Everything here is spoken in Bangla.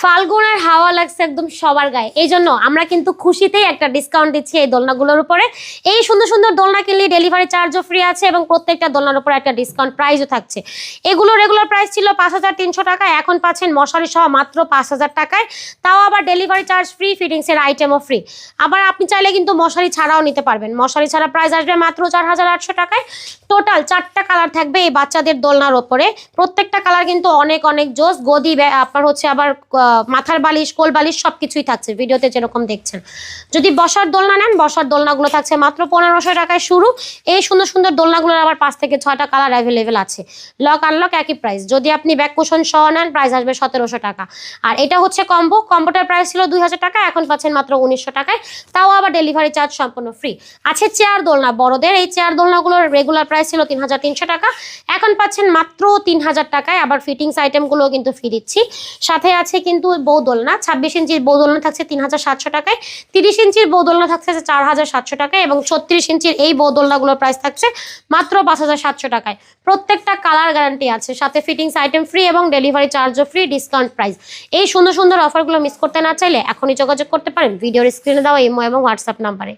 ফাল্গুনের হাওয়া লাগছে একদম সবার গায়ে, এই জন্য আমরা কিন্তু খুশিতেই একটা ডিসকাউন্ট দিচ্ছি এই দোলনাগুলোর উপরে। এই সুন্দর সুন্দর দোলনা কিনলে ডেলিভারি চার্জও ফ্রি আছে এবং প্রত্যেকটা দোলনার উপরে একটা ডিসকাউন্ট প্রাইসও থাকছে। এগুলো রেগুলার প্রাইস ছিল 5,300 টাকা, এখন পাচ্ছেন মশারি সহ মাত্র 5,000 টাকায়, তাও আবার ডেলিভারি চার্জ ফ্রি, ফিটিংসের আইটেমও ফ্রি। আবার আপনি চাইলে কিন্তু মশারি ছাড়াও নিতে পারবেন, মশারি ছাড়া প্রাইস আসবে মাত্র 4,800 টাকায়। টোটাল 4টা কালার থাকবে এই বাচ্চাদের দোলনার ওপরে, প্রত্যেকটা কালার কিন্তু অনেক অনেক জোস। গদি আপনার হচ্ছে আবার মাথার বালিশ, কোল বালিশ সবকিছুই থাকছে ভিডিওতে যেরকম দেখছেন। যদি বসার দোলনা নেন, বসার দোলনাগুলো থাকছে মাত্র 1,500 টাকায় শুরু। এই সুন্দর সুন্দর দোলনাগুলোর আবার 5 থেকে 6টা কালার অ্যাভেলেবেল আছে। লক আনলক একই প্রাইস। যদি আপনি ব্যাক কুশন সহ নেন প্রাইস আসবে 1,700 টাকা। আর এটা হচ্ছে কম্বোটার প্রাইস ছিল 2,000 টাকা, এখন পাচ্ছেন মাত্র 1,900 টাকায়, তাও আবার ডেলিভারি চার্জ সম্পূর্ণ ফ্রি। আছে চেয়ার দোলনা বড়দের, এই চেয়ার দোলনাগুলোর রেগুলার প্রাইস ছিল 3,300 টাকা, এখন পাচ্ছেন মাত্র 3,000 টাকায়। আবার ফিটিংস আইটেমগুলো কিন্তু ফ্রি দিচ্ছি। সাথে আছে কিন্তু বউ দোলনা, 26 ইঞ্চির বউ দোলনা থাকছে 3,700 টাকায়, 30 ইঞ্চির বউ দোলনা থাকছে 4,700 টাকায় এবং 36 ইঞ্চির এই বউ দোলনাগুলোর প্রাইস থাকছে মাত্র 5,700 টাকায়। প্রত্যেকটা কালার গ্যারান্টি আছে, সাথে ফিটিংস আইটেম ফ্রি এবং ডেলিভারি চার্জও ফ্রি, ডিসকাউন্ট প্রাইস। এই সুন্দর সুন্দর অফারগুলো মিস করতে না চাইলে এখনই যোগাযোগ করতে পারেন ভিডিওর স্ক্রিনে দেওয়া ইমো এবং হোয়াটসঅ্যাপ নাম্বারে।